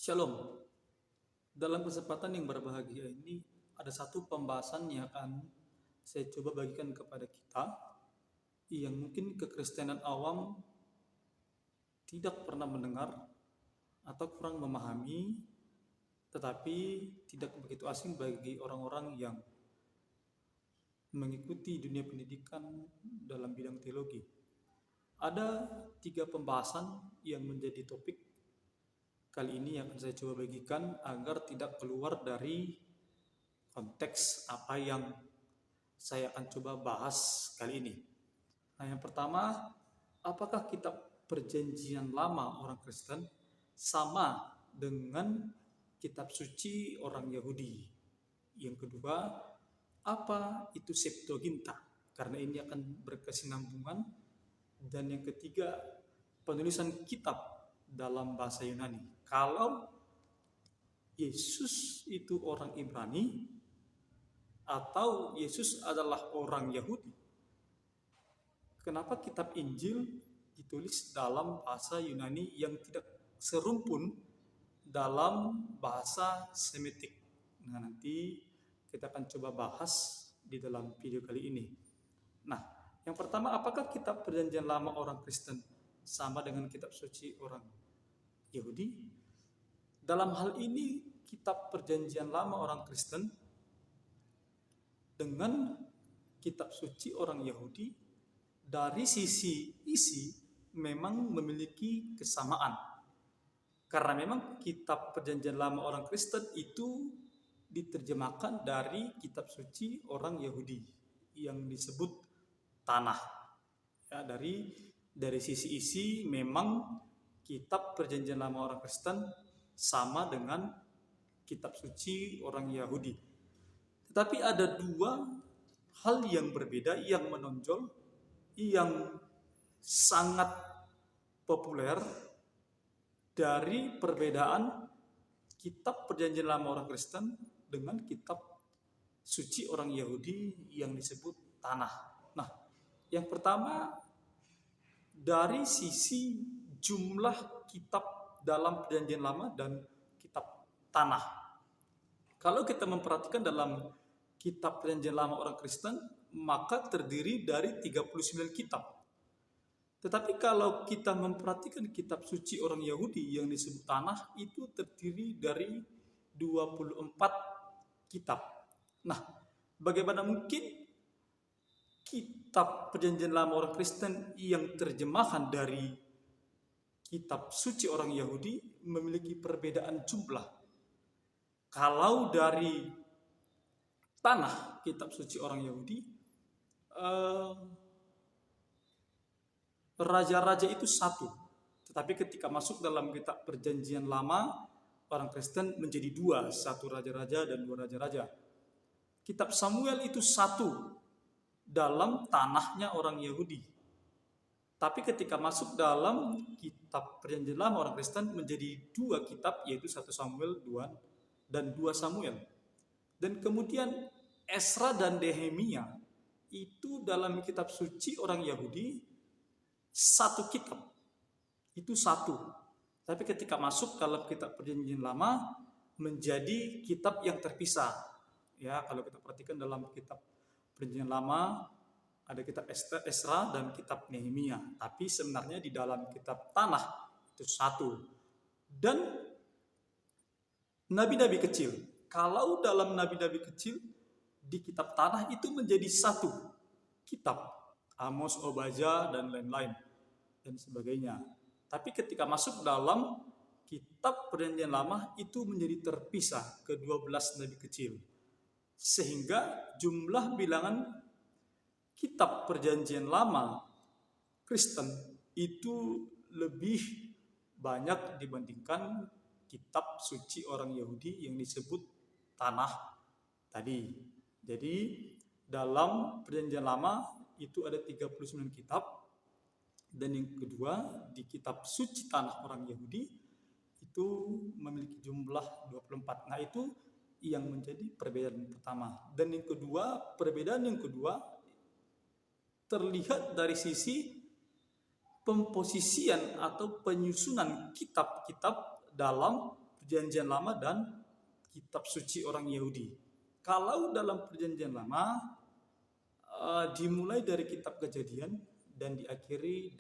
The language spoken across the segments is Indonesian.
Shalom. Dalam kesempatan yang berbahagia ini ada satu pembahasan yang akan saya coba bagikan kepada kita yang mungkin kekristenan awam tidak pernah mendengar atau kurang memahami, tetapi tidak begitu asing bagi orang-orang yang mengikuti dunia pendidikan dalam bidang teologi. Ada 3 pembahasan yang menjadi topik kali ini yang akan saya coba bagikan agar tidak keluar dari konteks apa yang saya akan coba bahas kali ini. Nah, yang pertama, apakah kitab Perjanjian Lama orang Kristen sama dengan kitab suci orang Yahudi? Yang kedua, apa itu Septuaginta? Karena ini akan berkesinambungan. Dan yang ketiga, penulisan kitab dalam bahasa Yunani. Kalau Yesus itu orang Ibrani atau Yesus adalah orang Yahudi, kenapa kitab Injil ditulis dalam bahasa Yunani yang tidak serumpun dalam bahasa Semitik? Nah, nanti kita akan coba bahas di dalam video kali ini. Nah, yang pertama, apakah kitab Perjanjian Lama orang Kristen sama dengan kitab suci orang Yahudi? Dalam hal ini, kitab Perjanjian Lama orang Kristen dengan kitab suci orang Yahudi dari sisi isi memang memiliki kesamaan. Karena memang kitab Perjanjian Lama orang Kristen itu diterjemahkan dari kitab suci orang Yahudi yang disebut Tanah. Ya, dari sisi isi memang kitab Perjanjian Lama orang Kristen sama dengan kitab suci orang Yahudi. Tetapi ada 2 hal yang berbeda yang menonjol, yang sangat populer dari perbedaan kitab Perjanjian Lama orang Kristen dengan kitab suci orang Yahudi yang disebut Tanah. Nah, yang pertama, dari sisi jumlah kitab dalam Perjanjian Lama dan kitab Tanah. Kalau kita memperhatikan dalam kitab Perjanjian Lama orang Kristen, maka terdiri dari 39 kitab. Tetapi kalau kita memperhatikan kitab suci orang Yahudi yang disebut Tanah, itu terdiri dari 24 kitab. Nah, bagaimana mungkin kitab Perjanjian Lama orang Kristen yang terjemahan dari kitab suci orang Yahudi memiliki perbedaan jumlah? Kalau dari Tanah, kitab suci orang Yahudi, raja-raja itu 1. Tetapi ketika masuk dalam kitab Perjanjian Lama, orang Kristen menjadi 2, 1 raja-raja dan 2 raja-raja. Kitab Samuel itu 1 dalam tanahnya orang Yahudi. Tapi ketika masuk dalam kitab Perjanjian Lama orang Kristen menjadi 2 kitab, yaitu 1 Samuel dan 2 Samuel. Dan kemudian Esra dan Nehemia itu dalam kitab suci orang Yahudi 1 kitab. Itu 1. Tapi ketika masuk dalam kitab Perjanjian Lama menjadi kitab yang terpisah. Ya, kalau kita perhatikan dalam kitab Perjanjian Lama ada kitab Esra dan kitab Nehemia. Tapi sebenarnya di dalam kitab Tanah itu 1. Dan nabi-nabi kecil. Kalau dalam nabi-nabi kecil di kitab Tanah itu menjadi 1 kitab. Amos, Obadja, dan lain-lain dan sebagainya. Tapi ketika masuk dalam kitab Perjanjian Lama itu menjadi terpisah ke 12 nabi kecil. Sehingga jumlah bilangan kitab Perjanjian Lama Kristen itu lebih banyak dibandingkan kitab suci orang Yahudi yang disebut Tanah tadi. Jadi dalam Perjanjian Lama itu ada 39 kitab. Dan yang kedua, di kitab suci Tanah orang Yahudi itu memiliki jumlah 24. Nah, itu yang menjadi perbedaan pertama. Dan yang kedua, perbedaan yang kedua terlihat dari sisi pemposisian atau penyusunan kitab-kitab dalam Perjanjian Lama dan kitab suci orang Yahudi. Kalau dalam Perjanjian Lama dimulai dari kitab Kejadian dan diakhiri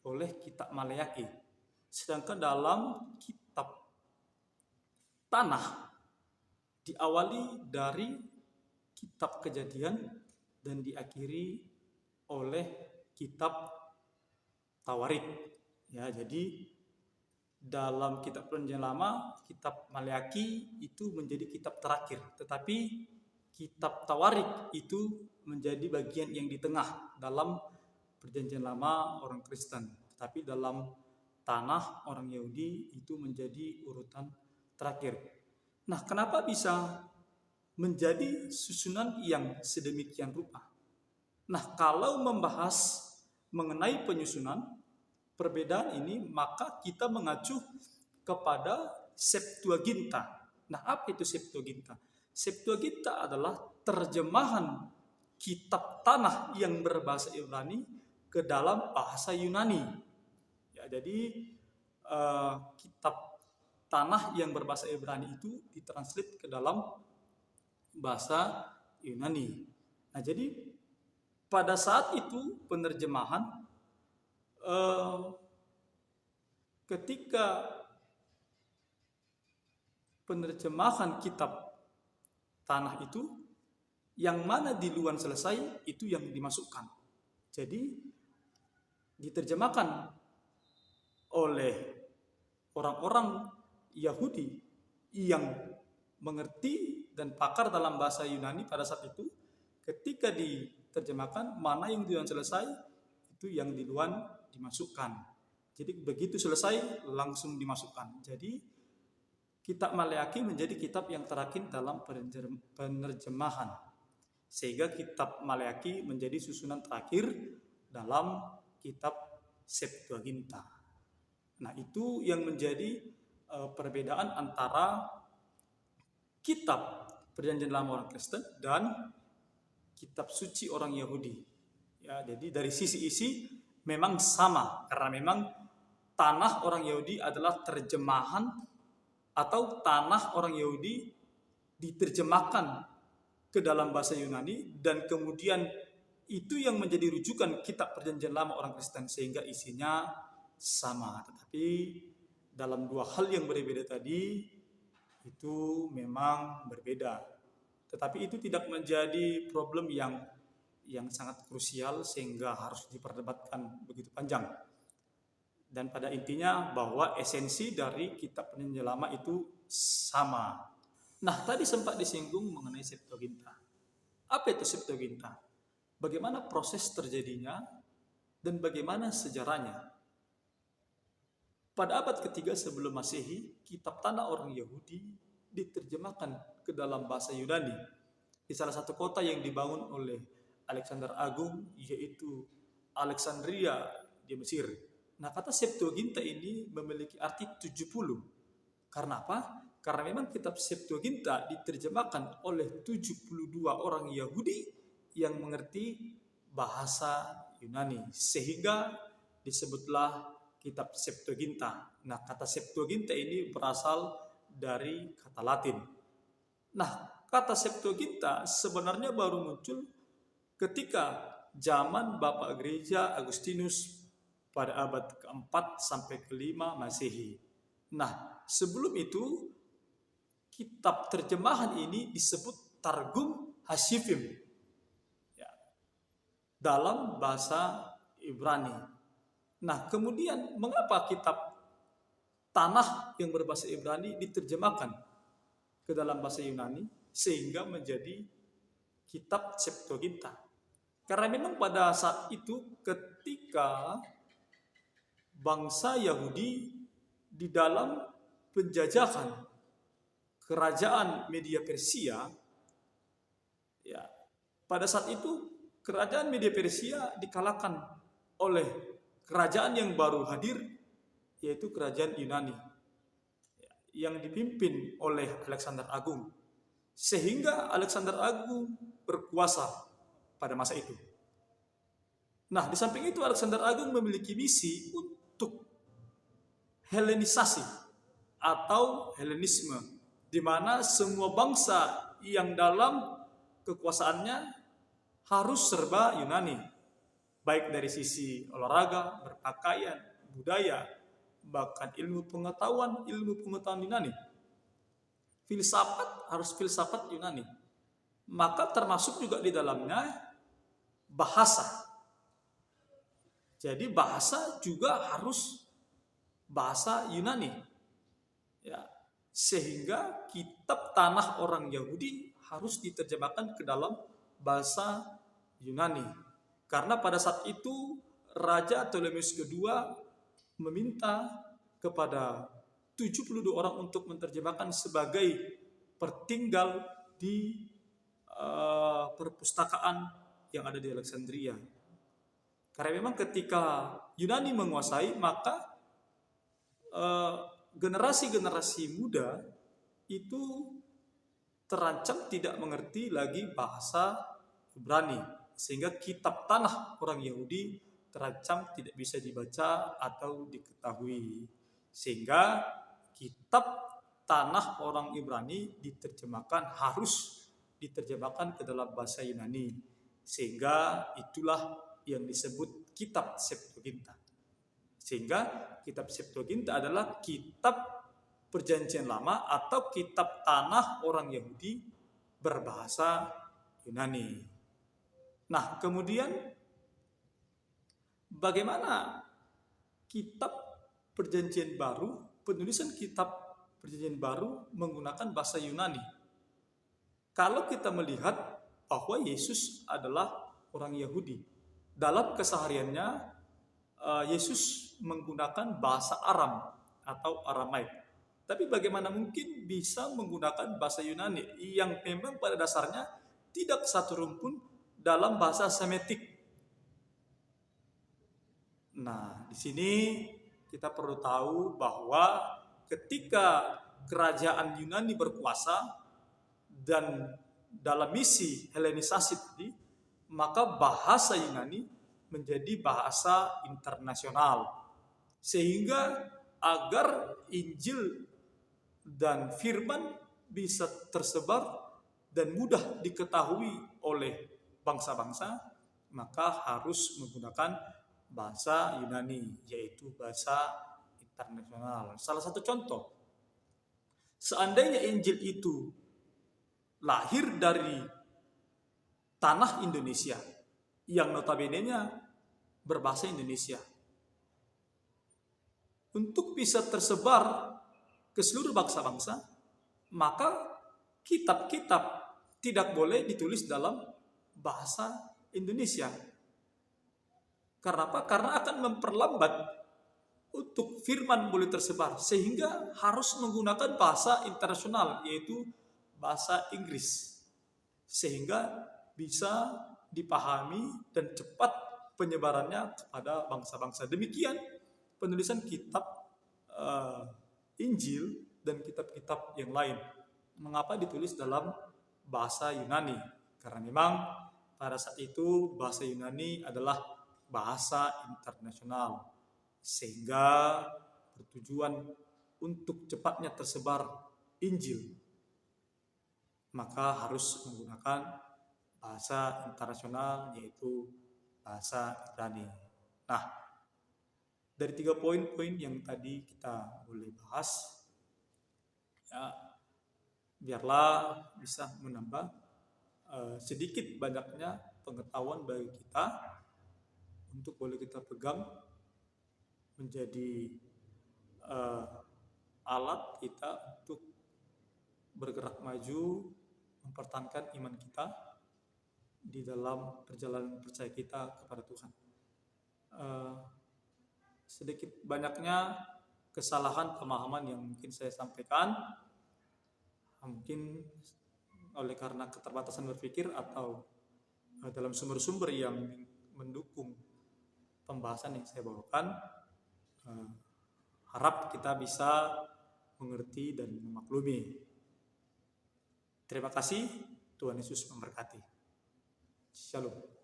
oleh kitab Maleakhi. Sedangkan dalam kitab Tanah diawali dari kitab Kejadian dan diakhiri oleh kitab Tawarik. Ya, jadi dalam kitab Perjanjian Lama, kitab Maleakhi itu menjadi kitab terakhir, tetapi kitab Tawarik itu menjadi bagian yang di tengah dalam Perjanjian Lama orang Kristen, tetapi dalam Tanah orang Yahudi itu menjadi urutan terakhir. Nah, kenapa bisa menjadi susunan yang sedemikian rupa? Nah, kalau membahas mengenai penyusunan perbedaan ini, maka kita mengacu kepada Septuaginta. Nah, apa itu Septuaginta? Septuaginta adalah terjemahan kitab Tanah yang berbahasa Ibrani ke dalam bahasa Yunani. Ya, jadi kitab Tanah yang berbahasa Ibrani itu ditranslate ke dalam bahasa Yunani. Nah, jadi pada saat itu penerjemahan, ketika penerjemahan kitab Tanah itu, yang mana duluan selesai itu yang dimasukkan. Jadi diterjemahkan oleh orang-orang Yahudi yang mengerti dan pakar dalam bahasa Yunani pada saat itu. Ketika diterjemahkan, mana yang duluan selesai itu yang duluan dimasukkan. Jadi begitu selesai langsung dimasukkan. Jadi kitab Maleakhi menjadi kitab yang terakhir dalam penerjemahan, sehingga kitab Maleakhi menjadi susunan terakhir dalam kitab Septuaginta. Nah, itu yang menjadi perbedaan antara kitab Perjanjian Lama orang Kristen dan kitab suci orang Yahudi. Ya, jadi dari sisi isi memang sama, karena memang Tanah orang Yahudi adalah terjemahan atau Tanah orang Yahudi diterjemahkan ke dalam bahasa Yunani, dan kemudian itu yang menjadi rujukan kitab Perjanjian Lama orang Kristen, sehingga isinya sama. Tetapi dalam dua hal yang berbeda tadi itu memang berbeda. Tetapi itu tidak menjadi problem yang sangat krusial sehingga harus diperdebatkan begitu panjang. Dan pada intinya bahwa esensi dari kitab Perjanjian Lama itu sama. Nah, tadi sempat disinggung mengenai Septuaginta. Apa itu Septuaginta? Bagaimana proses terjadinya dan bagaimana sejarahnya? Pada abad ketiga sebelum Masehi, kitab Tanah orang Yahudi diterjemahkan ke dalam bahasa Yunani di salah satu kota yang dibangun oleh Alexander Agung, yaitu Alexandria di Mesir. Nah, kata Septuaginta ini memiliki arti 70. Karena apa? Karena memang kitab Septuaginta diterjemahkan oleh 72 orang Yahudi yang mengerti bahasa Yunani, sehingga disebutlah kitab Septuaginta. Nah, kata Septuaginta ini berasal dari kata Latin. Nah, kata Septuaginta sebenarnya baru muncul ketika zaman Bapak Gereja Agustinus pada abad ke-4 sampai ke-5 Masehi. Nah, sebelum itu kitab terjemahan ini disebut Targum Hasifim, ya, dalam bahasa Ibrani. Nah, kemudian mengapa kitab Tanah yang berbahasa Ibrani diterjemahkan ke dalam bahasa Yunani sehingga menjadi kitab Septuaginta? Karena memang pada saat itu ketika bangsa Yahudi di dalam penjajahan kerajaan Media Persia, ya, pada saat itu kerajaan Media Persia dikalahkan oleh kerajaan yang baru hadir, yaitu kerajaan Yunani yang dipimpin oleh Alexander Agung, sehingga Alexander Agung berkuasa pada masa itu. Nah, di samping itu Alexander Agung memiliki misi untuk Helenisasi atau Helenisme, di mana semua bangsa yang dalam kekuasaannya harus serba Yunani, baik dari sisi olahraga, berpakaian, budaya, bahkan ilmu pengetahuan Yunani. Filsafat harus filsafat Yunani. Maka termasuk juga di dalamnya bahasa. Jadi bahasa juga harus bahasa Yunani. Ya, sehingga kitab Tanah Orang Yahudi harus diterjemahkan ke dalam bahasa Yunani. Karena pada saat itu Raja Ptolemeus kedua meminta kepada 72 orang untuk menerjemahkan sebagai pertinggal di perpustakaan yang ada di Alexandria. Karena memang ketika Yunani menguasai, maka generasi-generasi muda itu terancam tidak mengerti lagi bahasa Ibrani, sehingga kitab Tanah Orang Yahudi terancam tidak bisa dibaca atau diketahui, sehingga kitab Tanah Orang Ibrani harus diterjemahkan ke dalam bahasa Yunani, sehingga itulah yang disebut kitab Septuaginta. Sehingga kitab Septuaginta adalah kitab Perjanjian Lama atau kitab Tanah Orang Yahudi berbahasa Yunani. Nah, kemudian bagaimana kitab Perjanjian Baru, penulisan kitab Perjanjian Baru menggunakan bahasa Yunani? Kalau kita melihat bahwa Yesus adalah orang Yahudi, dalam kesehariannya Yesus menggunakan bahasa Aram atau Aramaik. Tapi bagaimana mungkin bisa menggunakan bahasa Yunani yang memang pada dasarnya tidak satu rumpun dalam bahasa Semitik? Nah, di sini kita perlu tahu bahwa ketika kerajaan Yunani berkuasa dan dalam misi Helenisasi tadi, maka bahasa Yunani menjadi bahasa internasional, sehingga agar Injil dan firman bisa tersebar dan mudah diketahui oleh bangsa-bangsa, maka harus menggunakan bahasa Yunani, yaitu bahasa internasional. Salah satu contoh, seandainya Injil itu lahir dari tanah Indonesia yang notabene-nya berbahasa Indonesia, untuk bisa tersebar ke seluruh bangsa-bangsa, maka kitab-kitab tidak boleh ditulis dalam bahasa Indonesia. Karena apa? Karena akan memperlambat untuk firman boleh tersebar, sehingga harus menggunakan bahasa internasional, yaitu bahasa Inggris, sehingga bisa dipahami dan cepat penyebarannya kepada bangsa-bangsa. Demikian penulisan kitab Injil dan kitab-kitab yang lain. Mengapa ditulis dalam bahasa Yunani? Karena memang pada saat itu bahasa Yunani adalah bahasa internasional, sehingga bertujuan untuk cepatnya tersebar Injil, maka harus menggunakan bahasa internasional, yaitu bahasa Ibrani. Nah, dari 3 poin-poin yang tadi kita boleh bahas, ya, biarlah bisa menambah sedikit banyaknya pengetahuan bagi kita untuk boleh kita pegang menjadi alat kita untuk bergerak maju, mempertahankan iman kita di dalam perjalanan percaya kita kepada Tuhan. Sedikit banyaknya kesalahan pemahaman yang mungkin saya sampaikan, mungkin oleh karena keterbatasan berpikir atau dalam sumber-sumber yang mendukung pembahasan yang saya bawakan, harap kita bisa mengerti dan memaklumi. Terima kasih, Tuhan Yesus memberkati. Shalom.